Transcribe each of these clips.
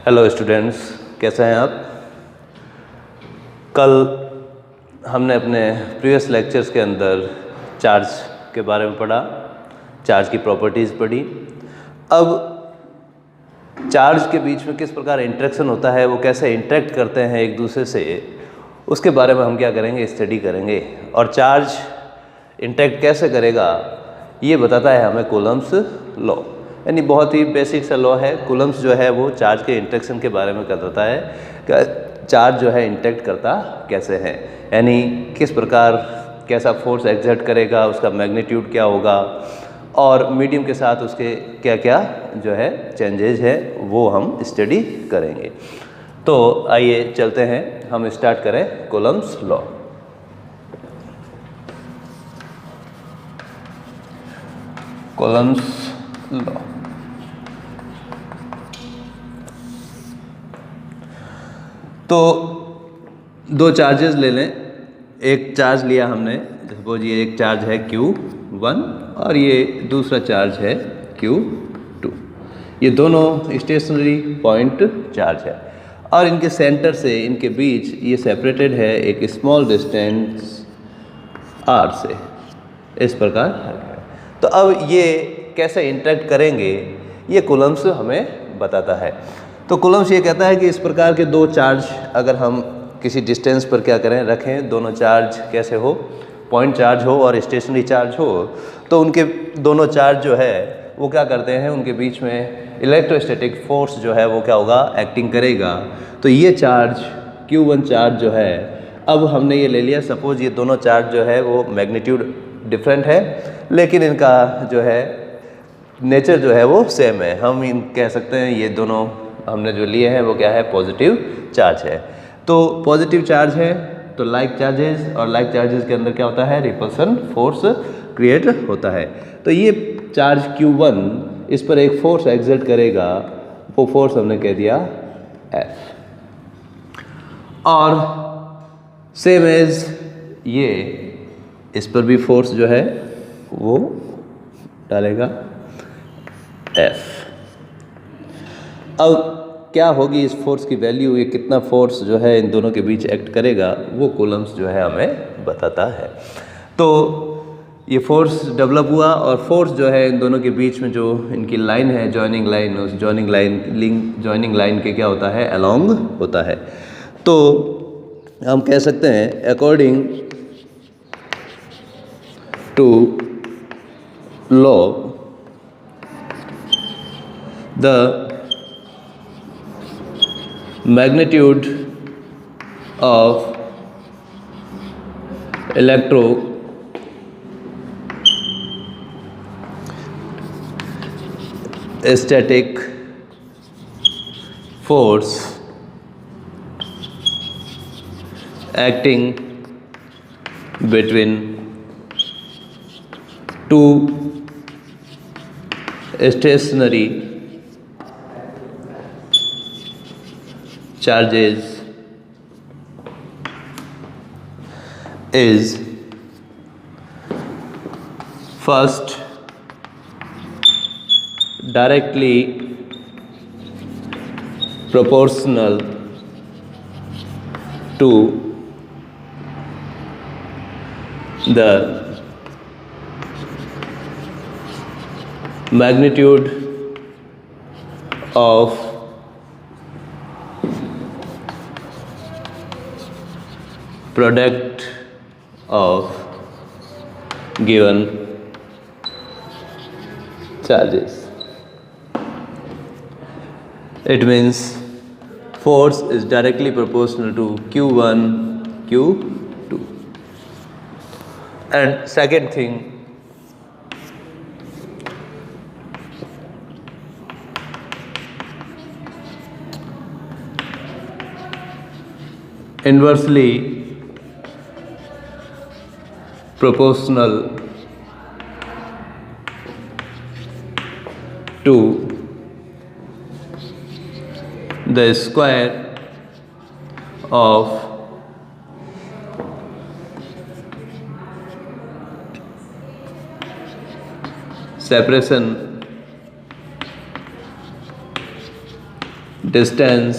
Hello students, कैसे हैं आप। कल हमने अपने प्रीवियस लेक्चर्स के अंदर चार्ज के बारे में पढ़ा, चार्ज की प्रॉपर्टीज़ पढ़ी। अब चार्ज के बीच में किस प्रकार इंटरेक्शन होता है, वो कैसे इंटरेक्ट करते हैं एक दूसरे से, उसके बारे में हम क्या करेंगे, स्टडी करेंगे। और चार्ज इंटरेक्ट कैसे करेगा ये बताता है हमें कूलम्ब्स लॉ, यानी बहुत ही बेसिक सा लॉ है। कूलम्ब्स जो है वो चार्ज के इंटरेक्शन के बारे में बताता है कि चार्ज जो है इंटरेक्ट करता कैसे है, यानी किस प्रकार कैसा फोर्स एग्जर्ट करेगा, उसका मैग्नीट्यूड क्या होगा और मीडियम के साथ उसके क्या क्या जो है चेंजेज है वो हम स्टडी करेंगे। तो आइए चलते हैं, हम स्टार्ट करें कूलम्ब्स लॉ। कूलम्ब्स लॉ, तो दो चार्जेस ले लें। एक चार्ज लिया हमने, सपोज ये एक चार्ज है Q1 और ये दूसरा चार्ज है Q2। ये दोनों स्टेशनरी पॉइंट चार्ज है और इनके सेंटर से इनके बीच ये सेपरेटेड है एक स्मॉल डिस्टेंस r से, इस प्रकार है। तो अब ये कैसे इंटरेक्ट करेंगे ये कूलम्ब्स हमें बताता है। तो कूलम्ब्स ये कहता है कि इस प्रकार के दो चार्ज अगर हम किसी डिस्टेंस पर क्या करें, रखें, दोनों चार्ज कैसे हो, पॉइंट चार्ज हो और स्टेशनरी चार्ज हो, तो उनके दोनों चार्ज जो है वो क्या करते हैं, उनके बीच में इलेक्ट्रोस्टैटिक फोर्स जो है वो क्या होगा, एक्टिंग करेगा। तो ये चार्ज Q1 चार्ज जो है, अब हमने ये ले लिया, सपोज ये दोनों चार्ज जो है वो मैग्नीट्यूड डिफरेंट है लेकिन इनका जो है नेचर जो है वो सेम है। हम इन कह सकते हैं ये दोनों हमने जो लिए हैं वो क्या है, पॉजिटिव चार्ज है। तो पॉजिटिव चार्ज है तो लाइक चार्जेस, और लाइक चार्जेस के अंदर क्या होता है, रिपल्सन फोर्स क्रिएट होता है। तो ये चार्ज Q1 इस पर एक फोर्स एग्जर्ट करेगा, वो फोर्स हमने कह दिया F। और सेम एज ये इस पर भी फोर्स जो है वो डालेगा F। अब क्या होगी इस फोर्स की वैल्यू, ये कितना फोर्स जो है इन दोनों के बीच एक्ट करेगा, वो कूलम्ब्स जो है हमें बताता है। तो ये फोर्स डेवलप हुआ और फोर्स जो है इन दोनों के बीच में जो इनकी लाइन है, जॉइनिंग लाइन, उस जॉइनिंग लाइन के क्या होता है, अलोंग होता है। तो हम कह सकते हैं according to law the magnitude of electrostatic force acting between two stationary charges is first directly proportional to the magnitude of product of given charges. It means force is directly proportional to Q1, Q2. And second thing, inversely proportional to the square of separation distance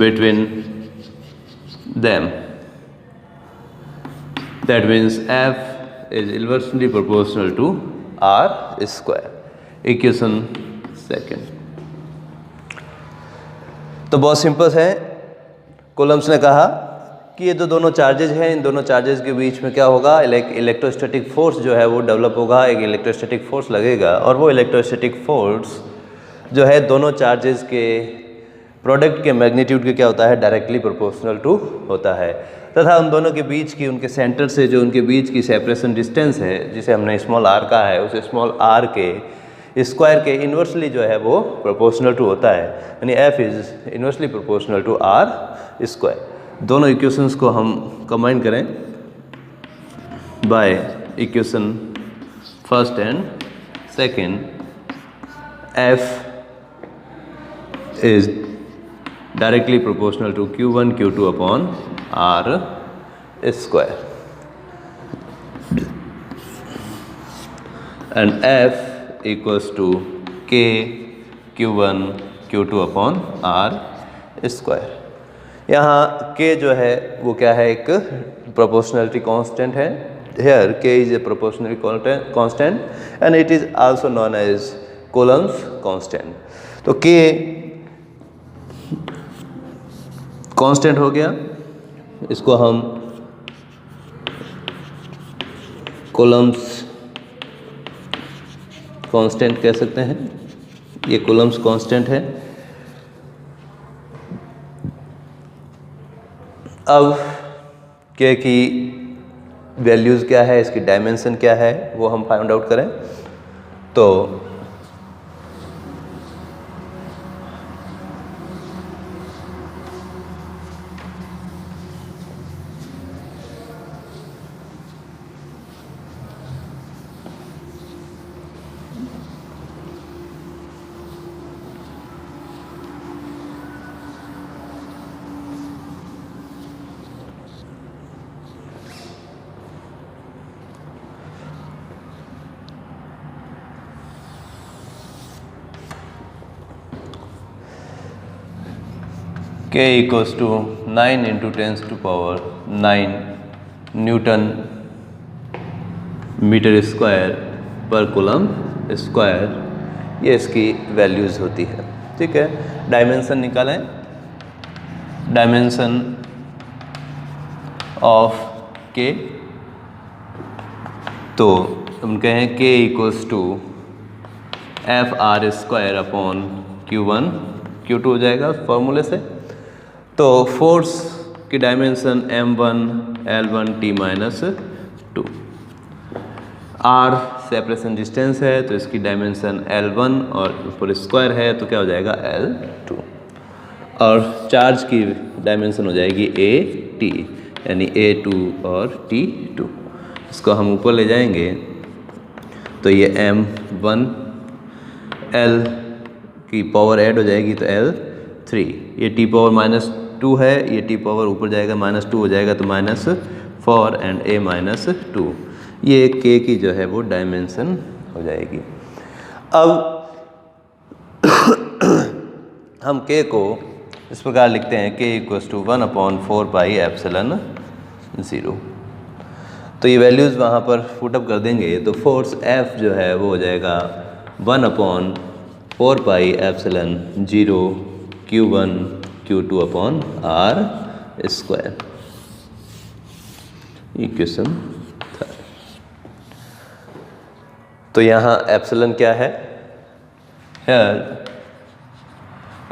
between them. That means F is inversely proportional to R square. Equation second. तो बहुत simple है। Coulomb's ने कहा कि ये जो दोनों charges हैं, इन दोनों चार्जेज के बीच में क्या होगा, इलेक्ट्रोस्टैटिक फोर्स जो है वो डेवलप होगा, एक इलेक्ट्रोस्टैटिक फोर्स लगेगा, और वो इलेक्ट्रोस्टैटिक फोर्स जो है दोनों चार्जेस के प्रोडक्ट के मैग्नीट्यूड के क्या होता है, डायरेक्टली प्रोपोर्शनल टू होता है। तथा उन दोनों के बीच की, उनके सेंटर से जो उनके बीच की सेपरेशन डिस्टेंस है, जिसे हमने स्मॉल आर कहा है, उस स्मॉल आर के स्क्वायर के इन्वर्सली जो है वो प्रोपोर्शनल टू होता है, यानी f is inversely proportional to r square. दोनों इक्वेशंस को हम कंबाइन करें by equation first and second, f is directly proportional to Q1 Q2 upon R square, and F equals to K Q1 Q2 upon R square. यहाँ K जो है वो क्या है, एक प्रोपोर्शनलिटी कांस्टेंट है। Here K is a proportionality constant and it is also known as Coulomb's constant. तो K constant हो गया, इसको हम कूलम्ब्स कांस्टेंट कह सकते हैं। ये कूलम्ब्स कांस्टेंट है। अब K की वैल्यूज़ क्या है, इसकी डायमेंशन क्या है, वो हम फाइंड आउट करें। तो K equals to 9 into 10 to power 9 newton metre square पर कूलम स्क्वायर, ये इसकी वैल्यूज़ होती है। ठीक है, डायमेंशन निकालें। डायमेंशन ऑफ K, तो हम कहें K equals to f r square upon Q1 Q2 हो जाएगा फॉर्मूले से। तो फोर्स की dimension M1 L1 T minus 2, R separation distance है तो इसकी डायमेंशन L1 और ऊपर स्क्वायर है तो क्या हो जाएगा L2, और चार्ज की डायमेंशन हो जाएगी AT, यानी A2 और T2। इसको हम ऊपर ले जाएंगे तो ये M1 L की पावर ऐड हो जाएगी तो L3, ये T पावर -2 है, ये T पावर ऊपर जाएगा -2 हो जाएगा तो -4 एंड A -2, ये K की जो है वो डायमेंशन हो जाएगी। अब हम K को इस प्रकार लिखते हैं, K equals to 1/4 pi epsilon 0। तो ये वैल्यूज़ वहाँ पर फुटअप कर देंगे तो फोर्स F जो है वो हो जाएगा 1/4 pi epsilon 0 Q1 Q2 upon R square. Equation third. तो यहाँ एप्सिलॉन क्या है,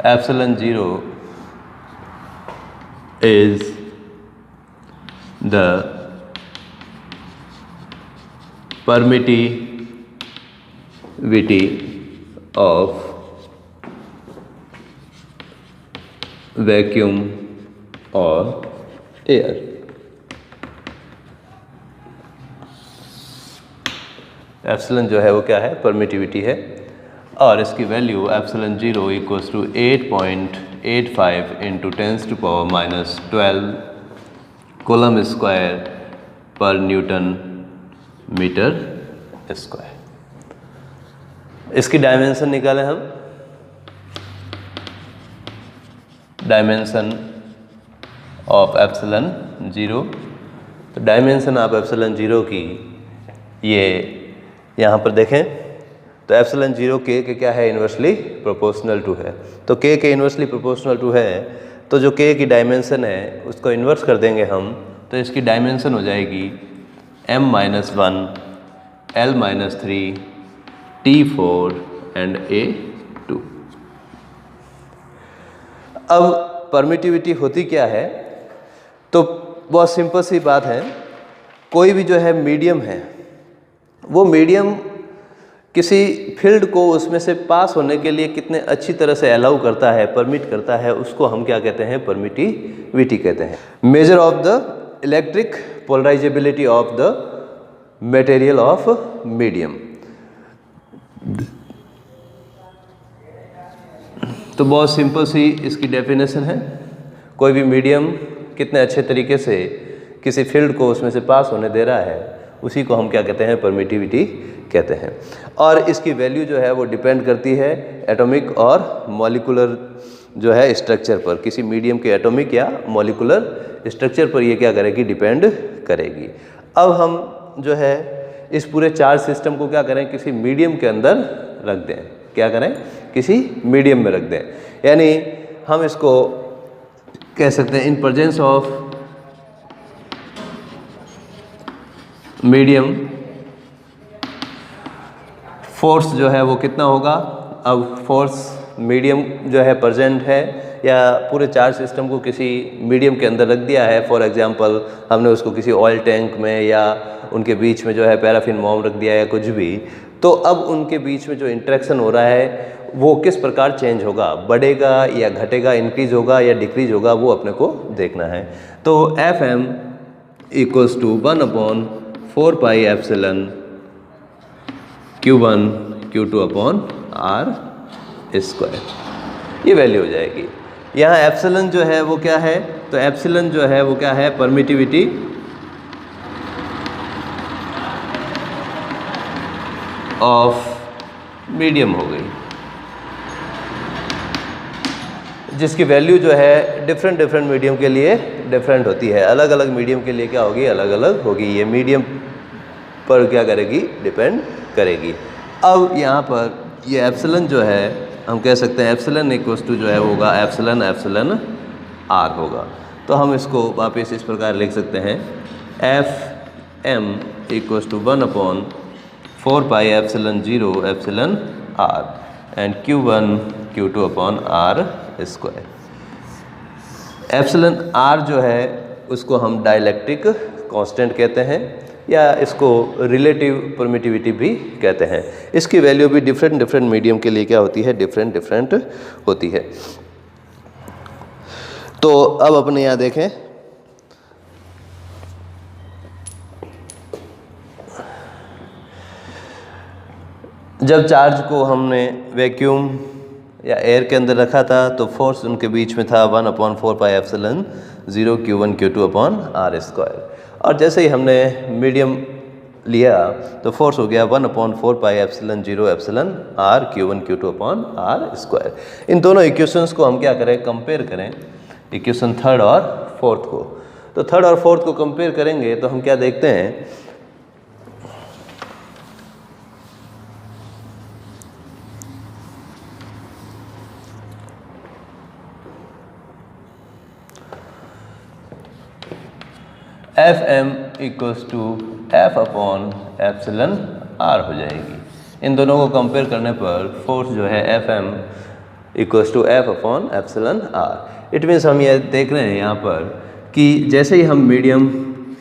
epsilon 0 is the permittivity of vacuum और एयर। एप्सिलॉन जो है वो क्या है, परमिटिविटी है, और इसकी value epsilon 0 equals to 8.85 into 10⁻⁻12 coulomb square पर न्यूटन मीटर स्क्वायर। इसकी डायमेंशन निकालें हम, डायमेंशन ऑफ एप्सिलॉन 0। तो डायमेंशन ऑफ एप्सिलॉन 0 की ये यहाँ पर देखें तो एप्सिलॉन 0 के क्या है, इन्वर्सली प्रोपोर्शनल टू है। तो के इन्वर्सली प्रोपोर्शनल टू है, तो जो के की डायमेंशन है उसको इन्वर्स कर देंगे हम, तो इसकी डायमेंशन हो जाएगी m-1 l-3 t4 and a2। अब परमिटिविटी होती क्या है, तो बहुत सिंपल सी बात है, कोई भी जो है मीडियम है, वो मीडियम किसी फील्ड को उसमें से पास होने के लिए कितने अच्छी तरह से अलाउ करता है, परमिट करता है, उसको हम क्या कहते हैं, परमिटिविटी कहते हैं। Measure of the electric polarisability of the material of medium. तो बहुत सिंपल सी इसकी डेफिनेशन है, कोई भी मीडियम कितने अच्छे तरीके से किसी फील्ड को उसमें से पास होने दे रहा है, उसी को हम क्या कहते हैं, परमिटिविटी कहते हैं। और इसकी वैल्यू जो है वो डिपेंड करती है एटॉमिक और मॉलिक्यूलर जो है स्ट्रक्चर पर, किसी मीडियम के एटॉमिक या मॉलिक्यूलर स्ट्रक्चर पर ये क्या करेगी, डिपेंड करेगी। अब हम जो है इस पूरे चार्ज सिस्टम को क्या करें, किसी मीडियम के अंदर रख दें। क्या करें, किसी मीडियम में रख दें, यानी हम इसको कह सकते हैं in presence of medium force जो है वो कितना होगा। अब फोर्स मीडियम जो है प्रेजेंट है, या पूरे चार्ज सिस्टम को किसी मीडियम के अंदर रख दिया है, फॉर एग्जांपल हमने उसको किसी ऑयल टैंक में या उनके बीच में जो है पैराफिन मोम रख दिया या कुछ भी, तो अब उनके बीच में जो इंटरेक्शन हो रहा है वो किस प्रकार चेंज होगा, बढ़ेगा या घटेगा, इंक्रीज होगा या डिक्रीज होगा, वो अपने को देखना है। तो Fm equals to 1/4 pi epsilon Q1 Q2 upon R square, ये वैल्यू हो जाएगी। यहाँ एप्सिलॉन जो है वो क्या है, तो एप्सिलॉन जो है वो क्या है, परमिटिविटी ऑफ मीडियम हो गई, जिसकी वैल्यू जो है डिफरेंट मीडियम के लिए डिफरेंट होती है। अलग अलग मीडियम के लिए क्या होगी, अलग अलग होगी। ये मीडियम पर क्या करेगी, डिपेंड करेगी। अब यहाँ पर ये एप्सिलॉन जो है हम कह सकते हैं एप्सिलॉन इक्वल्स टू जो है होगा एप्सिलॉन आर होगा। तो हम इसको वापस इस प्रकार लिख सकते हैं Fm equals to 1/4 pi epsilon 0 epsilon r and Q1 Q2 upon R square. Epsilon r जो है उसको हम डाइलेक्ट्रिक कांस्टेंट कहते हैं, या इसको रिलेटिव परमिटिविटी भी कहते हैं। इसकी वैल्यू भी डिफरेंट मीडियम के लिए क्या होती है, डिफरेंट होती है। तो अब अपने यहाँ देखें, जब चार्ज को हमने वैक्यूम या एयर के अंदर रखा था तो फोर्स उनके बीच में था 1/4 pi epsilon 0 Q1 Q2 upon R square. और जैसे ही हमने मीडियम लिया तो फोर्स हो गया 1/4 pi epsilon 0 epsilon R Q1 Q2 upon R square. इन दोनों इक्वेशंस को हम क्या करें, कंपेयर करें, इक्वेशन थर्ड और फोर्थ को। तो थर्ड और फोर्थ को कंपेयर करेंगे तो हम क्या देखते हैं, Fm equals to F upon epsilon R हो जाएगी। इन दोनों को कंपेयर करने पर फोर्स जो है Fm equals to F upon epsilon R। It means हम ये देख रहे हैं यहाँ पर कि जैसे ही हम मीडियम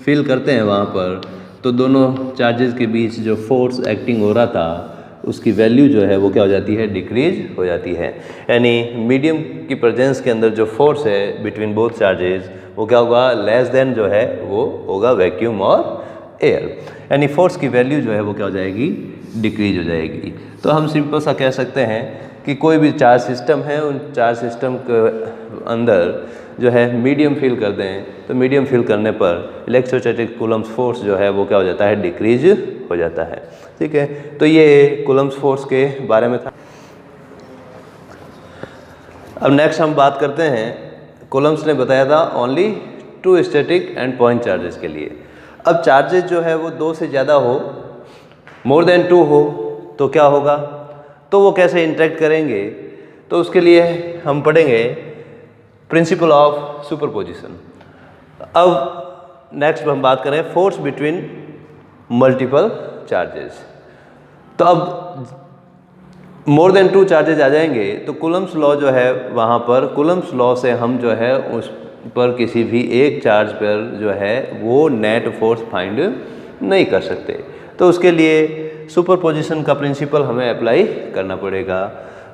फिल करते हैं वहाँ पर, तो दोनों चार्जेस के बीच जो फोर्स एक्टिंग हो रहा था उसकी वैल्यू जो है वो क्या हो जाती है, डिक्रीज हो जाती है। यानी मीडियम की प्रेजेंस के अंदर जो फोर्स है बिटवीन बोथ चार्जेस वो क्या होगा, लेस देन जो है वो होगा वैक्यूम और एयर, यानी फोर्स की वैल्यू जो है वो क्या हो जाएगी, डिक्रीज हो जाएगी। तो हम सिंपल सा कह सकते हैं कि कोई भी चार्ज सिस्टम है, उन चार्ज सिस्टम के अंदर जो है मीडियम फिल कर दें तो मीडियम फिल करने पर इलेक्ट्रोस्टैटिक कूलम्स फोर्स जो है वो क्या हो जाता है, डिक्रीज हो जाता है। ठीक है, तो ये कूलम्स फोर्स के बारे में था। अब नेक्स्ट हम बात करते हैं, कूलम्स ने बताया था only 2 static and point charges के लिए। अब चार्जेस जो है वो 2 से ज़्यादा हो, मोर देन 2 हो तो क्या होगा, तो वो कैसे इंटरेक्ट करेंगे, तो उसके लिए हम पढ़ेंगे प्रिंसिपल ऑफ सुपरपोजिशन। अब नेक्स्ट हम बात करें फोर्स बिटवीन मल्टीपल चार्जेस। तो अब मोर देन 2 चार्जेज आ जाएंगे तो कूलम्स लॉ जो है वहाँ पर कूलम्स लॉ से हम जो है उस पर किसी भी एक चार्ज पर जो है वो नेट फोर्स फाइंड नहीं कर सकते। तो उसके लिए सुपरपोजिशन का प्रिंसिपल हमें अप्लाई करना पड़ेगा।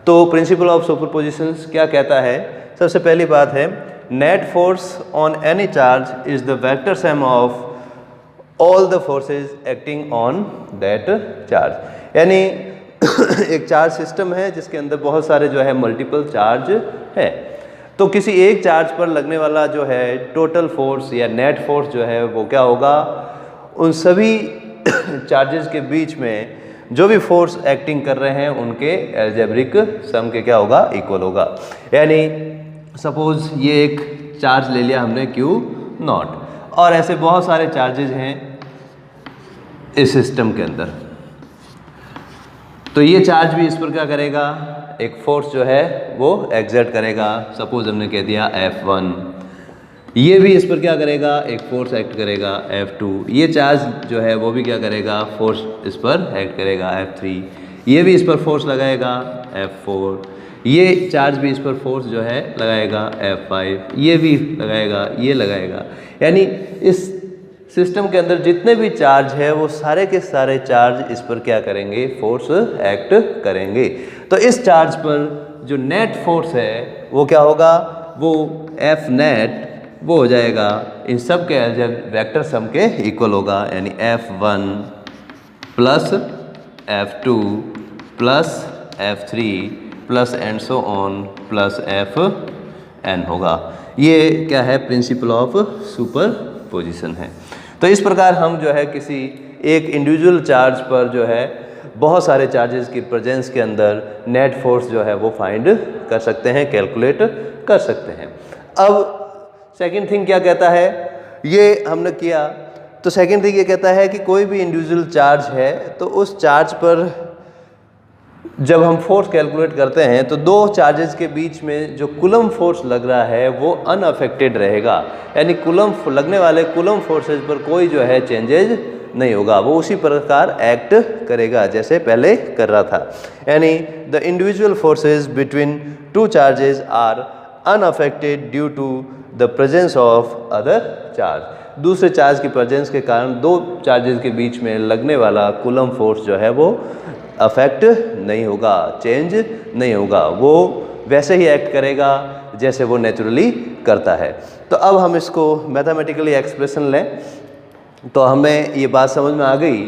तो प्रिंसिपल ऑफ सुपरपोजिशंस क्या कहता है, सबसे पहली बात है net force on any charge is the vector sum of all the forces acting on that charge. यानी एक चार्ज सिस्टम है जिसके अंदर बहुत सारे जो है मल्टीपल चार्ज है, तो किसी एक चार्ज पर लगने वाला जो है टोटल फोर्स या नेट फोर्स जो है वो क्या होगा, उन सभी चार्जेस के बीच में जो भी फोर्स एक्टिंग कर रहे हैं उनके एल्जेब्रिक सम के क्या होगा, इक्वल होगा। यानी सपोज ये एक चार्ज ले लिया हमने Q0 और ऐसे बहुत सारे चार्जेज हैं इस सिस्टम के अंदर, तो ये चार्ज भी इस पर क्या करेगा, एक फोर्स जो है वो एक्सर्ट करेगा। सपोज हमने कह दिया F1, ये भी इस पर क्या करेगा, एक फोर्स एक्ट करेगा F2। ये चार्ज जो है वो भी क्या करेगा, फोर्स इस पर एक्ट करेगा F3। ये भी इस पर फोर्स लगाएगा F4। ये चार्ज भी इस पर फोर्स जो है लगाएगा F5। ये भी लगाएगा, ये लगाएगा। यानी इस सिस्टम के अंदर जितने भी चार्ज है वो सारे के सारे चार्ज इस पर क्या करेंगे, फोर्स एक्ट करेंगे। तो इस चार्ज पर जो नेट फोर्स है वो क्या होगा, वो F नेट वो हो जाएगा इन सब के वेक्टर सम के इक्वल होगा। यानी F1 plus F2 plus F3 plus and so on plus Fn होगा। ये क्या है, प्रिंसिपल ऑफ सुपरपोजिशन है। तो इस प्रकार हम जो है किसी एक इंडिविजुअल चार्ज पर जो है बहुत सारे चार्जेस की प्रेजेंस के अंदर नेट फोर्स जो है वो फाइंड कर सकते हैं, कैलकुलेट कर सकते हैं। अब सेकंड थिंग क्या कहता है, ये हमने किया, तो सेकंड थिंग ये कहता है कि कोई भी इंडिविजुअल चार्ज है तो उस चार्ज पर जब हम फोर्स कैलकुलेट करते हैं तो दो चार्जेस के बीच में जो कूलम फोर्स लग रहा है वो अनअफेक्टेड रहेगा। यानी कूलम लगने वाले कूलम फोर्सेस पर कोई जो है चेंजेज नहीं होगा, वो उसी प्रकार एक्ट करेगा जैसे पहले कर रहा था। यानी the individual forces between 2 charges are unaffected due to the presence of other charge. दूसरे चार्ज की प्रेजेंस के कारण दो चार्जेस के बीच में लगने वाला कूलम फोर्स जो है वो अफेक्ट नहीं होगा, चेंज नहीं होगा, वो वैसे ही एक्ट करेगा जैसे वो नेचुरली करता है। तो अब हम इसको मैथमेटिकली एक्सप्रेशन लें तो हमें ये बात समझ में आ गई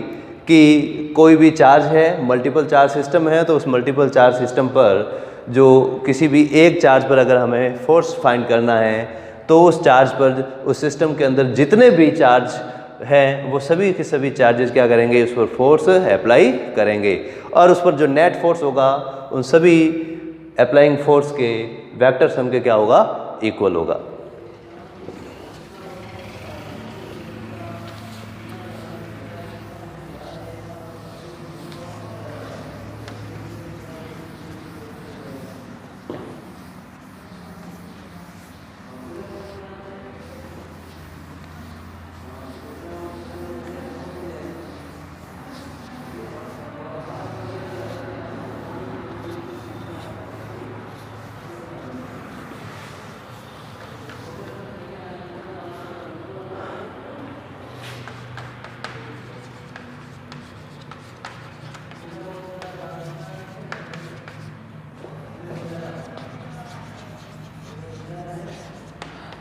कि कोई भी चार्ज है, मल्टीपल चार्ज सिस्टम है, तो उस मल्टीपल चार्ज सिस्टम पर जो किसी भी एक चार्ज पर अगर हमें फोर्स फाइंड करना है तो उस चार्ज पर, उस सिस्टम के अंदर जितने भी चार्ज हैं वो सभी के सभी चार्जेस क्या करेंगे, उस पर फोर्स अप्लाई करेंगे और उस पर जो नेट फोर्स होगा उन सभी अप्लाइंग फोर्स के वेक्टर सम के क्या होगा, इक्वल होगा।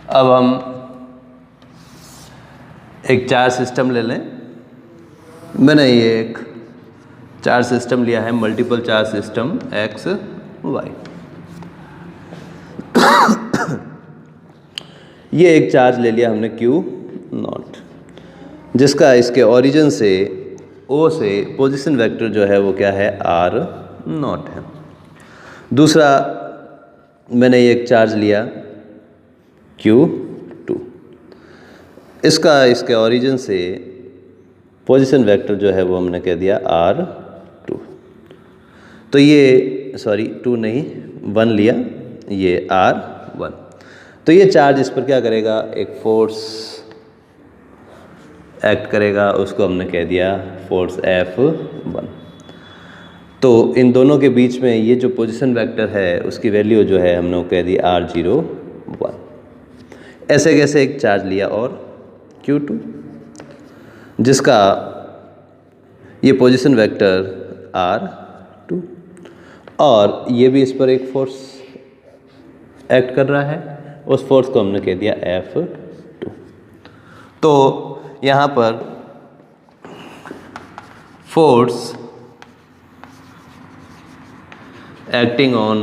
अब हम एक चार्ज सिस्टम ले लें। मैंने ये एक चार्ज सिस्टम लिया है, multiple charge system x y. ये एक चार्ज ले लिया हमने Q नॉट, जिसका इसके ओरिजिन से O से पोजीशन वेक्टर जो है वो क्या है, R नॉट है। दूसरा मैंने ये एक चार्ज लिया Q2, इसका इसके ओरिजिन से पोजीशन वेक्टर जो है वो हमने कह दिया R2। तो ये सॉरी 2 नहीं 1 लिया, ये R1। तो ये चार्ज इस पर क्या करेगा, एक फोर्स एक्ट करेगा, उसको हमने कह दिया फोर्स F1। तो इन दोनों के बीच में ये जो पोजीशन वेक्टर है उसकी वैल्यू जो है हमने कह दी R01। ऐसे कैसे एक चार्ज लिया और Q2, जिसका ये पोजीशन वेक्टर R2 और ये भी इस पर एक फोर्स एक्ट कर रहा है, उस फोर्स को हमने कह दिया F2। तो यहाँ पर force acting on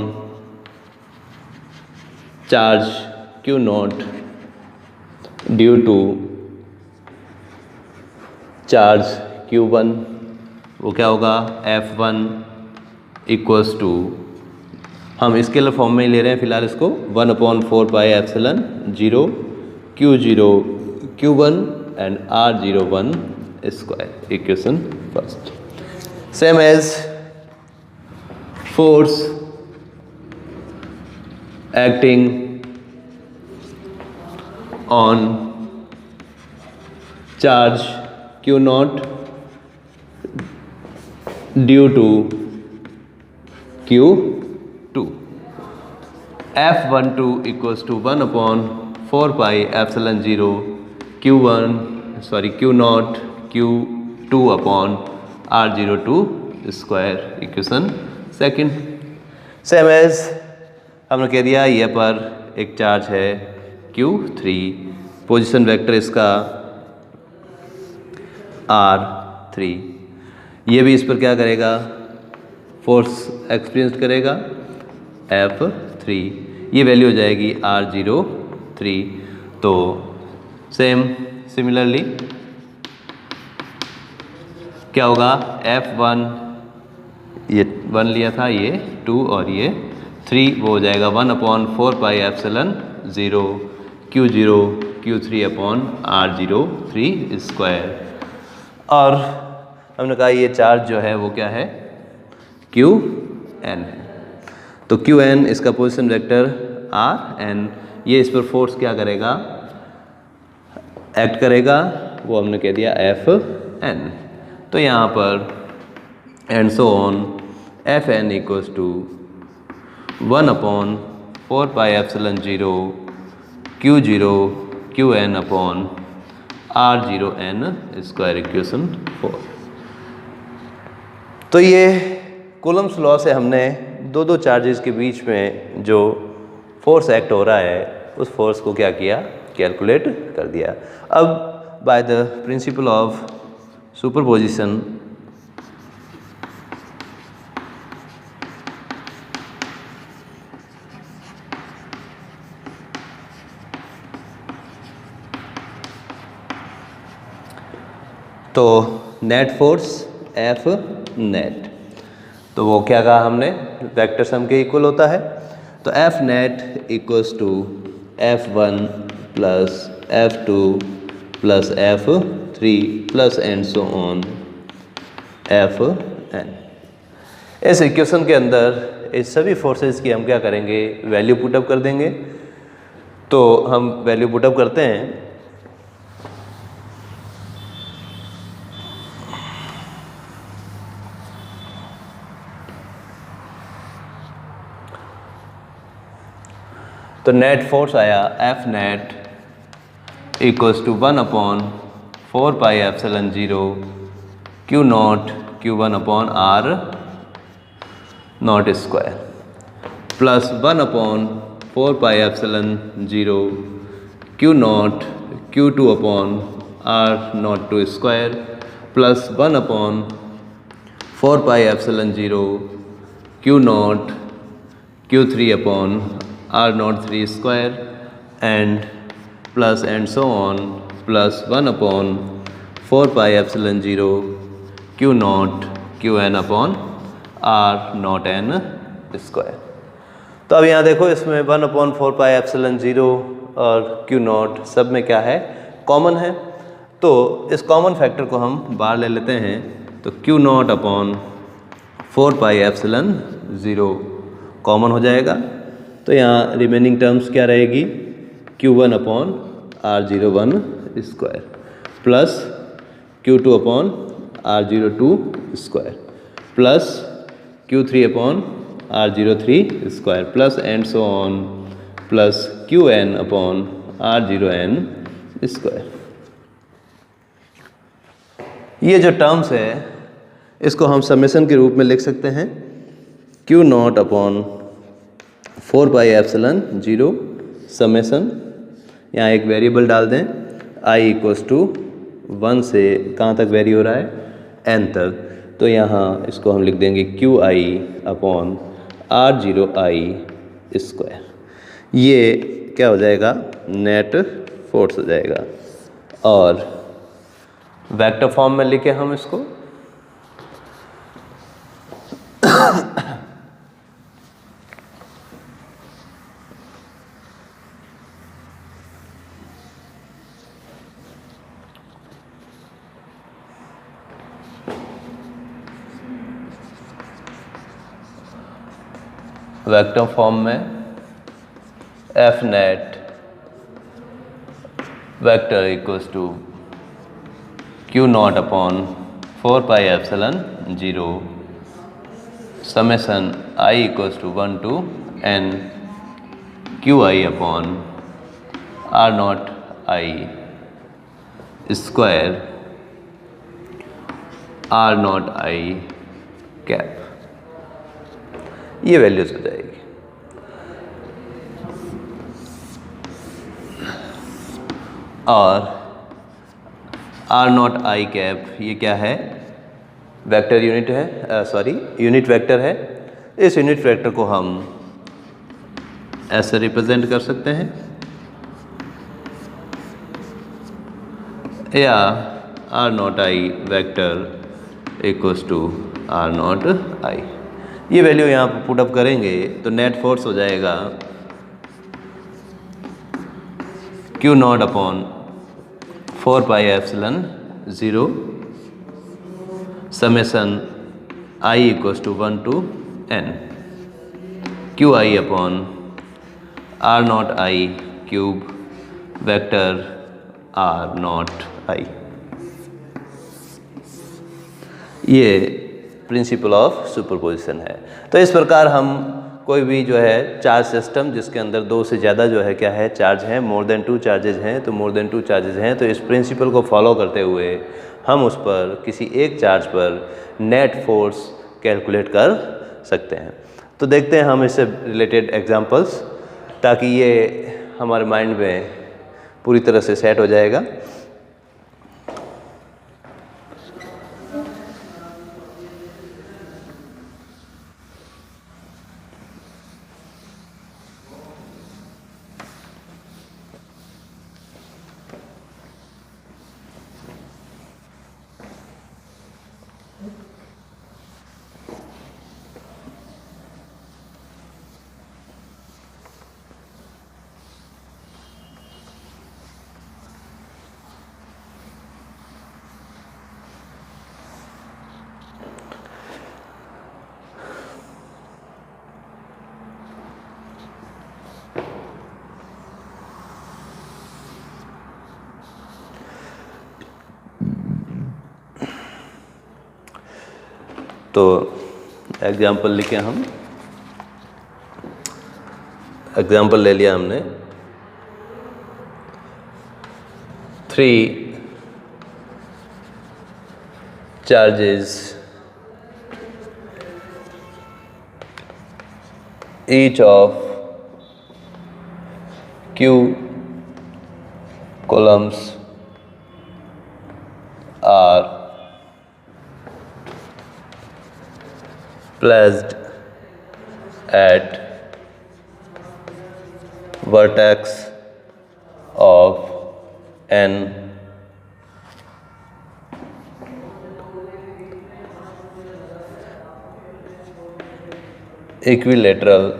charge Q not due to charge Q1 वो क्या होगा, F1 इक्वल्स टू, हम स्केलर फॉर्म में ही ले रहे हैं फिलहाल इसको, 1/4 pi epsilon 0 Q0 Q1 and R01 square, equation first. Same as force acting on charge Q not due to Q2, F12 equals to 1/4 pi epsilon 0 Q not Q2 upon R02 square, equation second. Same as हमने कह दिया ये पर एक charge है Q3, position vector इसका R3, ये भी इस पर क्या करेगा, फोर्स एक्सपीरियंस करेगा F3, ये वैल्यू हो जाएगी R03। तो सिमिलरली क्या होगा, F1 ये 1 लिया था, ये 2 और ये 3, वो हो जाएगा 1/4 pi epsilon 0 Q0 Q3 upon R03 square. और हमने कहा ये चार्ज जो है वो क्या है, Qn है। तो Qn इसका पोजीशन वेक्टर Rn, ये इस पर फोर्स क्या करेगा, एक्ट करेगा, वो हमने कह दिया Fn। तो यहाँ पर and so on Fn equals to 1/4 pi epsilon 0 Q0 Qn upon R0n square, equation 4। तो ये कूलम्ब्स लॉ से हमने दो चार्जेस के बीच में जो फोर्स एक्ट हो रहा है उस फोर्स को क्या किया, कैलकुलेट कर दिया। अब by the principal of superposition तो नेट फोर्स F नेट, तो वो क्या कहा हमने, वेक्टर सम के इक्वल होता है। तो F net equals to F1 plus F2 plus F3 plus and so on Fn। इस इक्वेशन के अंदर इस सभी फोर्सेस की हम क्या करेंगे, वैल्यू पुटअप कर देंगे। तो हम वैल्यू पुटअप करते हैं। तो नेट फोर्स आया F net equals to 1/4 pi epsilon 0 Q not Q1 upon R not square plus 1/4 pi epsilon 0 Q not Q2 upon R not 2 square plus 1/4 pi epsilon 0 Q not Q3 upon R not 3 square and plus and so on plus 1 upon 4 pi epsilon 0 q naught q n upon r naught n square. तो अब यहाँ देखो इसमें 1 upon 4 pi epsilon 0 और q not सब में क्या है, कॉमन है। तो इस कॉमन फैक्टर को हम बाहर ले लेते हैं, तो q not upon 4 pi epsilon 0 common हो जाएगा। तो यहाँ रिमेनिंग टर्म्स क्या रहेगी, q1 upon r01 square plus q2 upon r02 square plus q3 upon r03 square plus and so on plus qn upon r0n square. ये जो terms है इसको हम समेशन के रूप में लिख सकते हैं, q not upon 4 pi epsilon 0 summation, यहाँ एक वेरिएबल डाल दें i इक्वल्स टू 1 से कहाँ तक वेरी हो रहा है, n तक। तो यहाँ इसको हम लिख देंगे qi अपॉन r0i स्क्वायर। ये क्या हो जाएगा, नेट फोर्स हो जाएगा। और वेक्टर फॉर्म में लिखे हम इसको वेक्टर फॉर्म में f net vector equals to q not upon 4 pi epsilon 0 summation i equals to 1 to n qi upon r not i square r not i cap. ये values हो जाएगी। और are not I cap ये क्या है, vector unit है, unit vector है। इस यूनिट वेक्टर को हम ऐसे रिप्रेजेंट कर सकते हैं, या R not I vector equals to R not I. ये वैल्यू यहाँ पर पुट अप करेंगे तो नेट फोर्स हो जाएगा q not upon 4 pi epsilon 0 summation i equals to 1 to n qi upon r not i cube vector r not i। ये principle of superposition है। तो इस प्रकार हम कोई भी जो है चार्ज सिस्टम जिसके अंदर दो से ज़्यादा जो है क्या है चार्ज हैं, मोर देन 2 चार्जेज हैं, तो मोर देन 2 चार्जेज हैं, तो इस प्रिंसिपल को फॉलो करते हुए हम उस पर किसी एक चार्ज पर नेट फोर्स कैलकुलेट कर सकते हैं। तो देखते हैं हम इससे रिलेटेड एग्जांपल्स, ताकि ये हमारे माइंड में पूरी तरह से सेट हो जाएगा। तो एग्जाम्पल लिखे हम, एग्जाम्पल ले लिया हमने 3 charges each of q coulombs are placed at vertex of an equilateral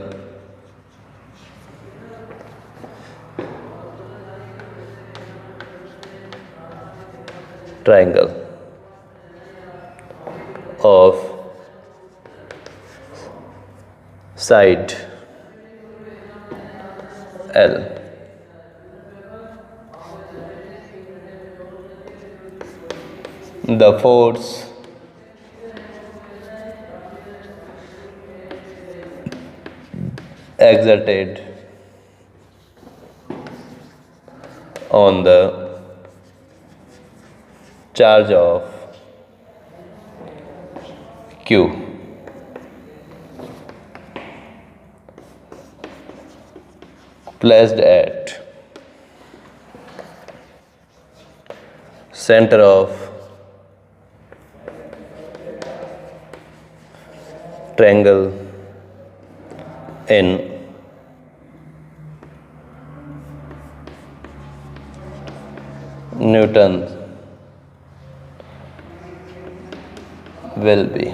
triangle of side L. The force exerted on the charge of Q placed at center of triangle in Newton will be.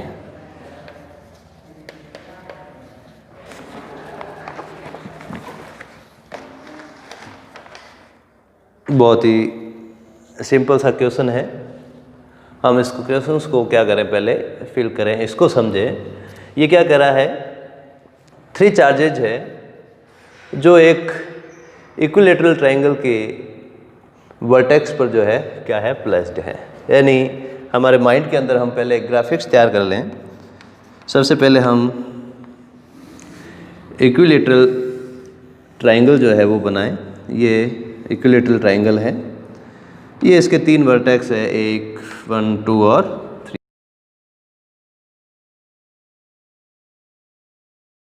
बहुत ही simple सा question है। हम इसको questions को क्या करें, पहले fill करें, इसको समझें। ये क्या कर रहा है, 3 चार्जेज है जो एक इक्विलेटरल ट्रायंगल के वर्टेक्स पर जो है क्या है, प्लेस्ड है। यानी हमारे माइंड के अंदर हम पहले एक ग्राफिक्स तैयार कर लें। सबसे पहले हम इक्विलेटरल ट्रायंगल जो है वो बनाएं। ये इक्विलेटरल ट्रायंगल है, ये इसके 3 वर्टेक्स है, 1, 1, 2 और